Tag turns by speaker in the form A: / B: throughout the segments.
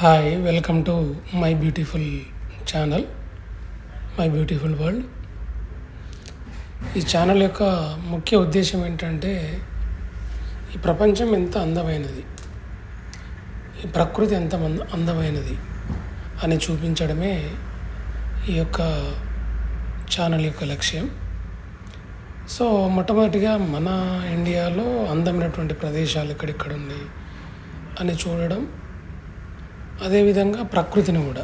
A: Hi welcome to my beautiful channel, my beautiful world. ఈ channel యొక్క ముఖ్య ఉద్దేశం ఏంటంటే, ఈ ప్రపంచం ఎంత అందమైనది, ఈ ప్రకృతి ఎంత అందమైనది అని చూపించడమే ఈ యొక్క ఛానల్ యొక్క లక్ష్యం. సో మొట్టమొదటిగా మన ఇండియాలో అందమైనటువంటి ప్రదేశాలు ఎక్కడెక్కడ ఉన్నాయి అని చూడడం, అదేవిధంగా ప్రకృతిని కూడా.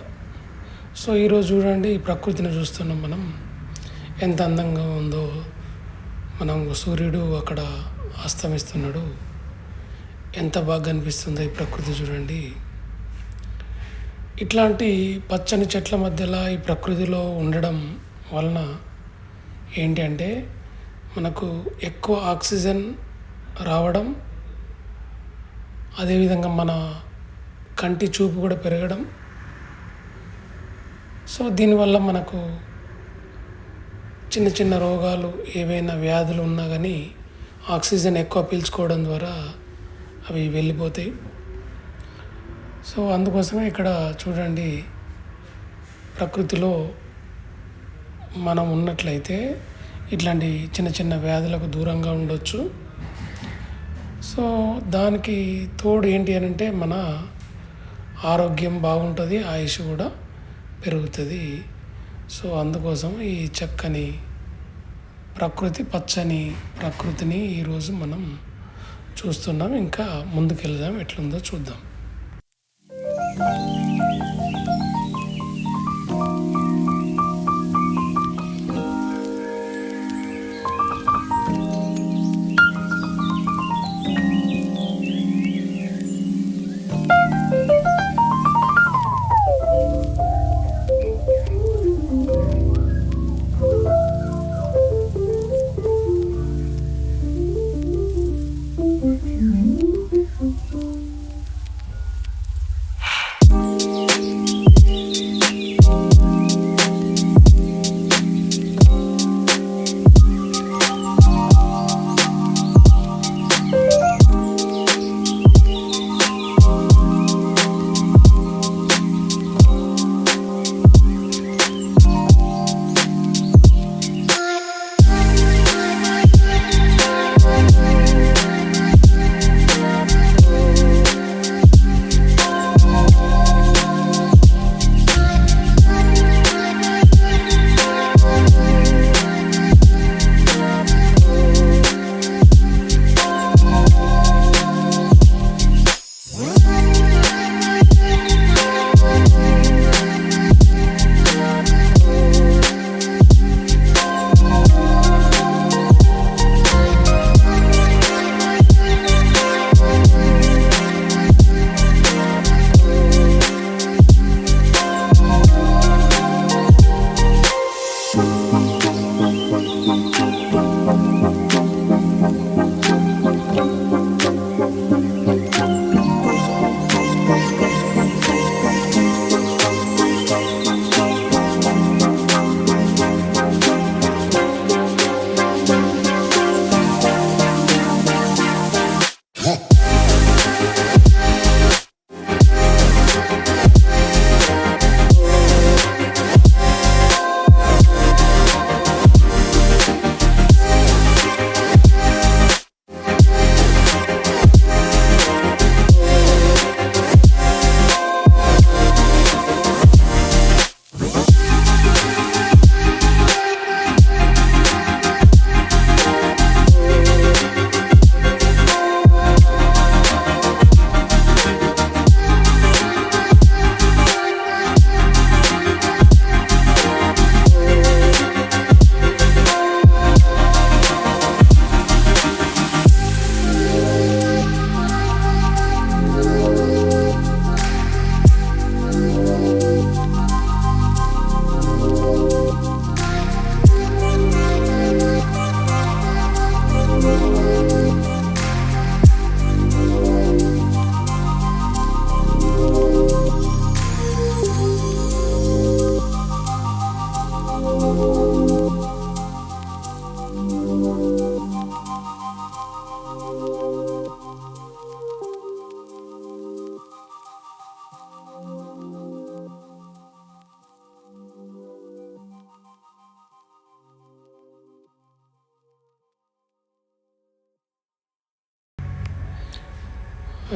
A: సో ఈరోజు చూడండి, ఈ ప్రకృతిని చూస్తున్నాం మనం, ఎంత అందంగా ఉందో. మనం సూర్యుడు అక్కడ అస్తమిస్తున్నాడు, ఎంత బాగా కనిపిస్తుందో ఈ ప్రకృతి చూడండి. ఇట్లాంటి పచ్చని చెట్ల మధ్యలో ఈ ప్రకృతిలో ఉండడం వలన ఏంటి అంటే, మనకు ఎక్కువ ఆక్సిజన్ రావడం, అదేవిధంగా మన కంటి చూపు కూడా పెరగడం. సో దీనివల్ల మనకు చిన్న చిన్న రోగాలు, ఏవైనా వ్యాధులు ఉన్నా కానీ ఆక్సిజన్ ఎక్కువ పీల్చుకోవడం ద్వారా అవి వెళ్ళిపోతాయి. సో అందుకోసమే ఇక్కడ చూడండి, ప్రకృతిలో మనం ఉన్నట్లయితే ఇట్లాంటి చిన్న చిన్న వ్యాధులకు దూరంగా ఉండొచ్చు. సో దానికి తోడు ఏంటి అని అంటే, మన ఆరోగ్యం బాగుంటుంది, ఆయుష్ కూడా పెరుగుతుంది. సో అందుకోసం ఈ చక్కని ప్రకృతి, పచ్చని ప్రకృతిని ఈరోజు మనం చూస్తున్నాం. ఇంకా ముందుకెళ్దాం, ఎట్లుందో చూద్దాం.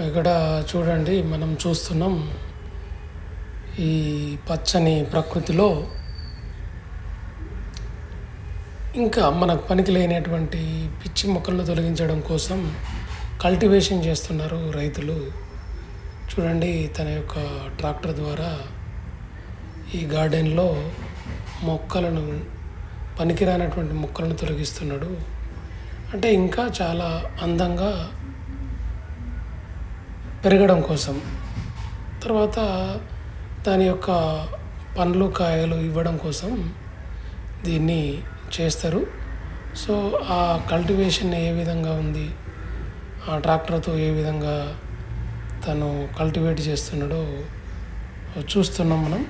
A: ఇక్కడ చూడండి, మనం చూస్తున్నాం ఈ పచ్చని ప్రకృతిలో ఇంకా మనకు పనికి లేనటువంటి పిచ్చి మొక్కలను తొలగించడం కోసం కల్టివేషన్ చేస్తున్నారు రైతులు. చూడండి, తన యొక్క ట్రాక్టర్ ద్వారా ఈ గార్డెన్లో మొక్కలను, పనికిరానటువంటి మొక్కలను తొలగిస్తున్నాడు. అంటే ఇంకా చాలా అందంగా పెరగడం కోసం, తర్వాత దాని యొక్క పండ్లు కాయలు ఇవ్వడం కోసం దీన్ని చేస్తారు. సో ఆ కల్టివేషన్ ఏ విధంగా ఉంది, ఆ ట్రాక్టర్తో ఏ విధంగా తను కల్టివేట్ చేస్తున్నాడో చూస్తున్నాం మనం.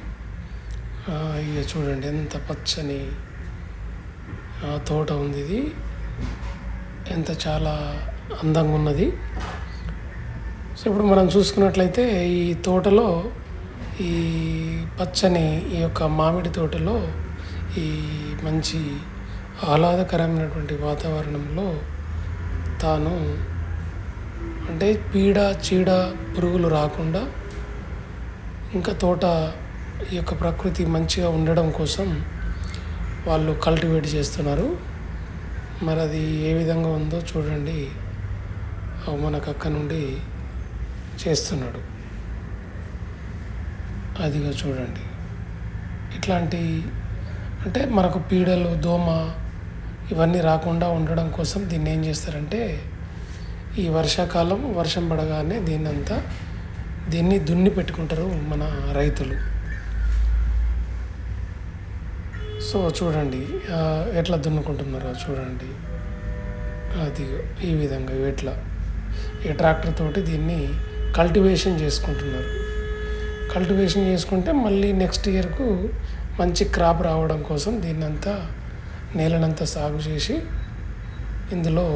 A: ఇక చూడండి ఎంత పచ్చని తోట ఉంది, ఇది ఎంత చాలా అందంగా ఉన్నది. సో ఇప్పుడు మనం చూసుకున్నట్లయితే ఈ తోటలో, ఈ పచ్చని ఈ యొక్క మామిడి తోటలో ఈ మంచి ఆహ్లాదకరమైనటువంటి వాతావరణంలో తాను, అంటే పీడ చీడ పురుగులు రాకుండా ఇంకా తోట ఈ యొక్క ప్రకృతి మంచిగా ఉండడం కోసం వాళ్ళు కల్టివేట్ చేస్తున్నారు. మరి అది ఏ విధంగా ఉందో చూడండి, మనకు అక్క నుండి చేస్తున్నాడు. అదిగా చూడండి, ఇట్లాంటి అంటే మనకు పీడలు, దోమ ఇవన్నీ రాకుండా ఉండడం కోసం దీన్ని ఏం చేస్తారంటే, ఈ వర్షాకాలం వర్షం పడగానే దీన్ని దున్ని పెట్టుకుంటారు మన రైతులు. సో చూడండి ఎట్లా దున్నుకుంటున్నారో చూడండి. అది ఈ విధంగా ఎట్లా ఈ ట్రాక్టర్ తోటి దీన్ని కల్టివేషన్ చేసుకుంటున్నారు. కల్టివేషన్ చేసుకుంటే మళ్ళీ నెక్స్ట్ ఇయర్కు మంచి క్రాప్ రావడం కోసం దీన్నంతా, నేలనంతా సాగు చేసి ఇందులో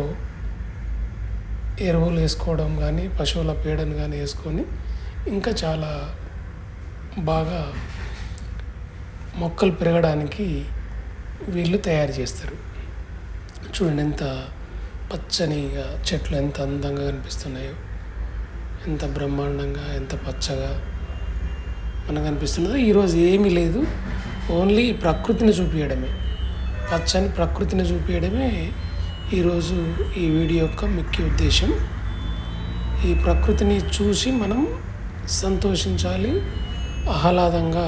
A: ఎరువులు వేసుకోవడం కానీ, పశువుల పేడను కానీ వేసుకొని ఇంకా చాలా బాగా మొక్కలు పెరగడానికి వీళ్ళు తయారు చేస్తారు. చూడండి ఎంత పచ్చనిగా చెట్లు ఎంత అందంగా కనిపిస్తున్నాయో, ఎంత బ్రహ్మాండంగా, ఎంత పచ్చగా మనకు కనిపిస్తున్నదో. ఈరోజు ఏమీ లేదు, ఓన్లీ ప్రకృతిని చూపించడమే, పచ్చని ప్రకృతిని చూపించడమే ఈరోజు ఈ వీడియో యొక్క ముఖ్య ఉద్దేశం. ఈ ప్రకృతిని చూసి మనం సంతోషించాలి, ఆహ్లాదంగా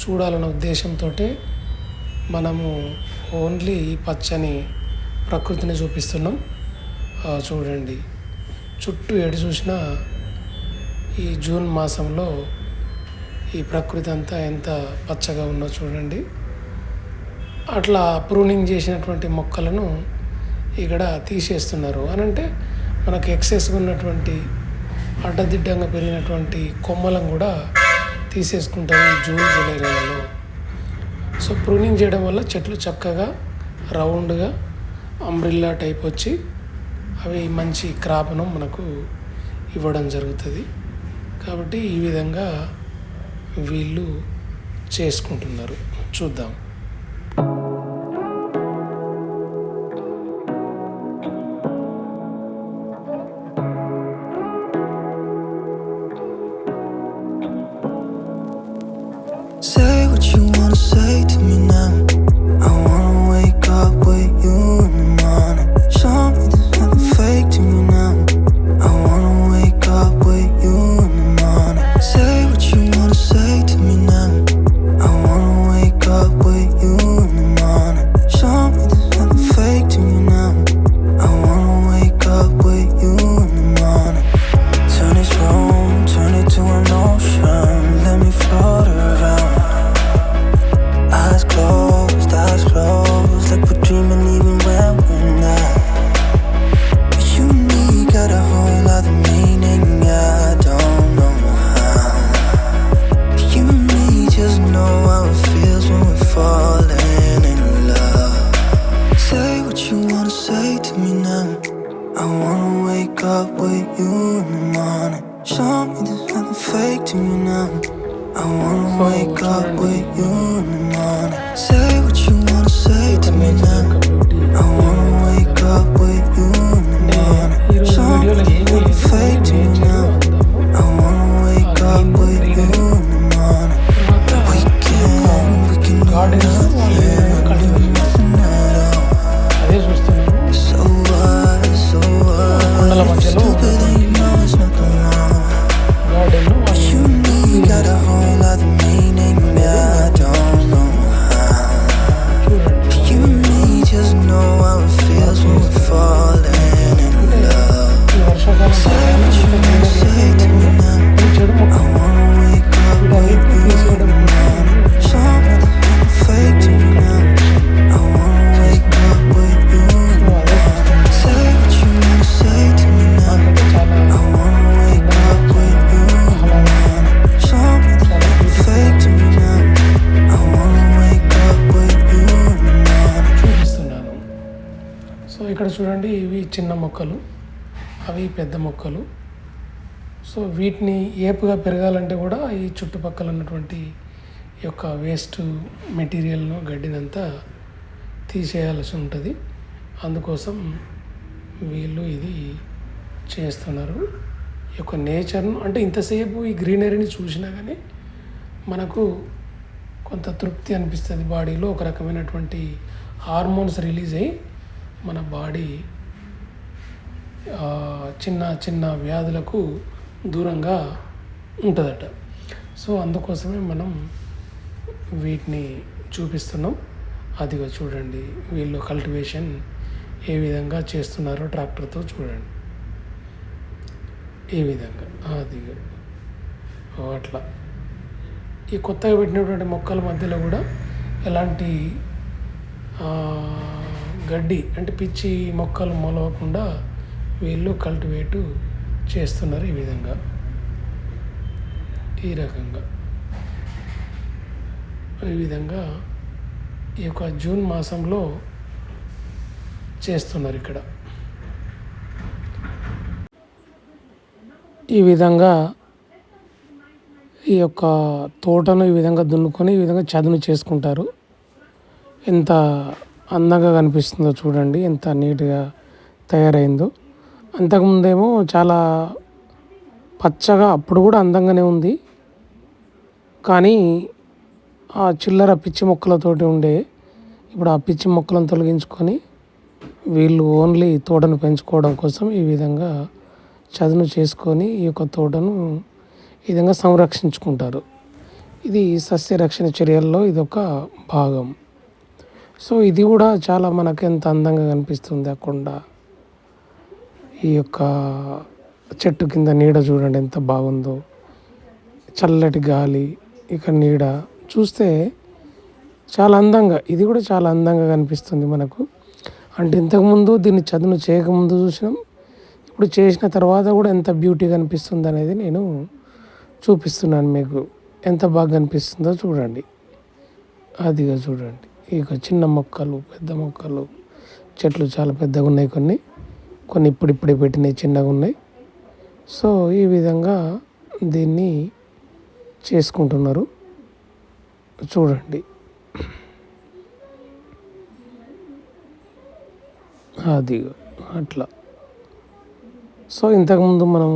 A: చూడాలన్న ఉద్దేశంతో మనము ఓన్లీ ఈ పచ్చని ప్రకృతిని చూపిస్తున్నాం. చూడండి, చుట్టూ ఎటు చూసినా ఈ జూన్ మాసంలో ఈ ప్రకృతి అంతా ఎంత పచ్చగా ఉందో చూడండి. అట్లా ప్రూనింగ్ చేసినటువంటి మొక్కలను ఇక్కడ తీసేస్తున్నారు. అనంటే మనకు ఎక్సెస్గా ఉన్నటువంటి అడ్డదిడ్డంగా పెరిగినటువంటి కొమ్మలను కూడా తీసేసుకుంటారు ఈ జూన్ జూలై నెలలో. సో ప్రూనింగ్ చేయడం వల్ల చెట్లు చక్కగా రౌండ్గా అంబ్రిల్లా టైప్ వచ్చి అవి మంచి క్రాప్ను మనకు ఇవ్వడం జరుగుతుంది. కాబట్టి ఈ విధంగా వీళ్ళు చేసుకుంటున్నారు. చూద్దాం.
B: Say what you wanna say to me now. I wanna wake up with you in the morning. Show me there's nothing fake to me now. I wanna wake up with you in the morning. Say what you wanna say to me now. I wanna wake up with you in the morning. Show me there's nothing fake to me now. I wanna wake up with you in the morning. Turn this room, turn it to an ocean. Let me float around. Eyes closed, like we're dreaming even when we're not. You and me got a whole other meaning, I don't know how. You and me just know how it feels when we're falling in love. Say what you wanna say to me now. I wanna wake up with you in the morning. Show me there's nothing fake to me now. I wanna wake up with you in the morning. Say what you wanna say to me now. I wanna wake up with you in the morning.
A: ఈరోజు వీడియోలో
B: Something
A: ఏమీ
B: hella
A: లేదు,
B: fake to me
A: nature,
B: now.
A: అందము,
B: I wanna wake up with you in the morning.
A: తర్వాత ఈ యొక్క
B: We can do
A: gardens వాళ్ళు ఏ విధంగా కల్టివేషన్ చేస్తారు
B: nothing at all.
A: అదే చూస్తున్నాను.
B: So what? So
A: కొండల
B: what?
A: మధ్యలో
B: Stupid and you
A: ఉన్నటువంటి
B: know it's nothing wrong.
A: గార్డెన్లో వాళ్ళు
B: You and me got a whole other meaning. Yeah, I don't know how.
A: చూడండి.
B: You and me just know how it feels when we're falling in love.
A: ఈ వర్షాకాలం
B: Say
A: సమయంలో
B: what you
A: ఇంత
B: wanna
A: greenery
B: say to me now.
A: ఈ చెడు
B: I
A: మొక్కలు
B: wanna wake up with
A: వీటన్నిటిని
B: you
A: తీసేయడం
B: in the morning.
A: కోసం
B: Something hella fake to me now. I wanna wake up with you in the
A: అదే
B: morning. Say what you wanna say to me now.
A: నాకైతే చాలా
B: I wanna wake up with you in the morning. Something
A: చాలా
B: hella
A: beautiful
B: fake to me now. I wanna wake up with you in the morning.
A: చూపిస్తున్నాను. So ఇక్కడ చూడండి, ఇవి చిన్న మొక్కలు, అవి పెద్ద మొక్కలు. సో వీటిని ఏపుగా పెరగాలంటే కూడా ఈ చుట్టుపక్కల ఉన్నటువంటి ఈ యొక్క వేస్ట్ మెటీరియల్ను, గడ్డినంతా తీసేయాల్సి ఉంటుంది. అందుకోసం వీళ్ళు ఇది చేస్తున్నారు. ఈ యొక్క నేచర్ను, అంటే ఇంతసేపు ఈ గ్రీనరీని చూసినా కానీ మనకు కొంత తృప్తి అనిపిస్తుంది. బాడీలో ఒక రకమైనటువంటి హార్మోన్స్ రిలీజ్ అయ్యి మన బాడీ చిన్న చిన్న వ్యాధులకు దూరంగా ఉంటుందట. సో అందుకోసమే మనం వీటిని చూపిస్తున్నాం. అదిగో చూడండి, వీళ్ళు కల్టివేషన్ ఏ విధంగా చేస్తున్నారో ట్రాక్టర్తో చూడండి. ఏ విధంగా అదిగో అట్లా ఈ కొత్తగా పెట్టినటువంటి మొక్కల మధ్యలో కూడా ఎలాంటి గడ్డి అంటే పిచ్చి మొక్కలు మొలవకుండా వీళ్ళు కల్టివేటు చేస్తున్నారు. ఈ విధంగా, ఈ రకంగా, ఈ విధంగా ఈ యొక్క జూన్ మాసంలో చేస్తున్నారు. ఇక్కడ ఈ విధంగా ఈ యొక్క తోటను ఈ విధంగా దున్నుకొని ఈ విధంగా చదును చేసుకుంటారు. ఎంత అందంగా కనిపిస్తుందో చూడండి, ఎంత నీట్గా తయారైందో. అంతకుముందేమో చాలా పచ్చగా, అప్పుడు కూడా అందంగానే ఉంది, కానీ ఆ చిల్లర పిచ్చి మొక్కలతోటి ఉండే. ఇప్పుడు ఆ పిచ్చి మొక్కలను తొలగించుకొని వీళ్ళు ఓన్లీ తోటను పెంచుకోవడం కోసం ఈ విధంగా చదును చేసుకొని ఈ యొక్క తోటను ఈ విధంగా సంరక్షించుకుంటారు. ఇది సస్యరక్షణ చర్యల్లో ఇదొక భాగం. సో ఇది కూడా చాలా మనకు ఎంత అందంగా కనిపిస్తుంది. ఆ కొండ, ఈ యొక్క చెట్టు కింద నీడ చూడండి ఎంత బాగుందో, చల్లటి గాలి, ఇక నీడ చూస్తే చాలా అందంగా, ఇది కూడా చాలా అందంగా కనిపిస్తుంది మనకు. అంటే ఇంతకుముందు దీన్ని చదును చేయకముందు చూసినాం, ఇప్పుడు చేసిన తర్వాత కూడా ఎంత బ్యూటీ కనిపిస్తుంది అనేది నేను చూపిస్తున్నాను మీకు. ఎంత బాగా కనిపిస్తుందో చూడండి. అదిగా చూడండి, ఇక చిన్న మొక్కలు, పెద్ద మొక్కలు, చెట్లు చాలా పెద్దగా ఉన్నాయి, కొన్ని ఇప్పుడిప్పుడే పెట్టినవి చిన్నగా ఉన్నాయి. సో ఈ విధంగా దీన్ని చేసుకుంటున్నారు చూడండి. అది అట్లా. సో ఇంతకుముందు మనం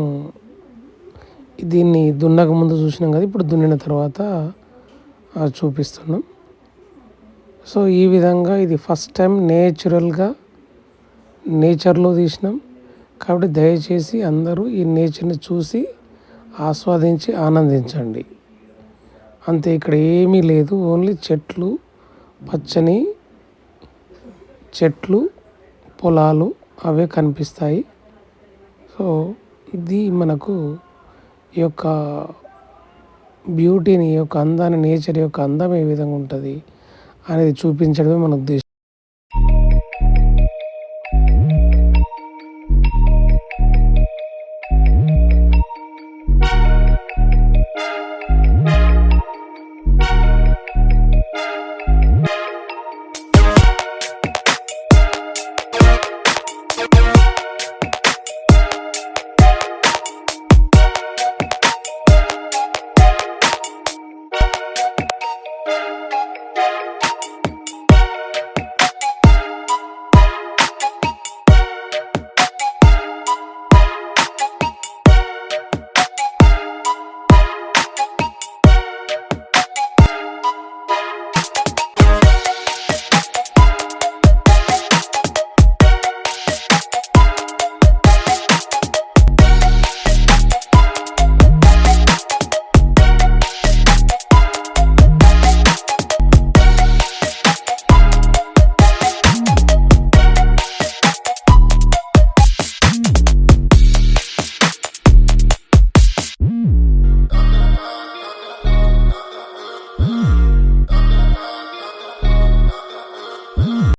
A: దీన్ని దున్నక ముందు చూసినాం కదా, ఇప్పుడు దున్నిన తర్వాత చూపిస్తున్నాం. సో ఈ విధంగా ఇది ఫస్ట్ టైం నేచర్లో తీసినాం కాబట్టి దయచేసి అందరూ ఈ నేచర్ని చూసి ఆస్వాదించి ఆనందించండి. అంతే, ఇక్కడ ఏమీ లేదు, ఓన్లీ చెట్లు, పచ్చని చెట్లు, పొలాలు అవే కనిపిస్తాయి. సో ఇది మనకు ఈ యొక్క బ్యూటీని, ఈ యొక్క అందాన్ని, నేచర్ యొక్క అందం ఏ విధంగా ఉంటుంది అనేది చూపించడమే మన ఉద్దేశం.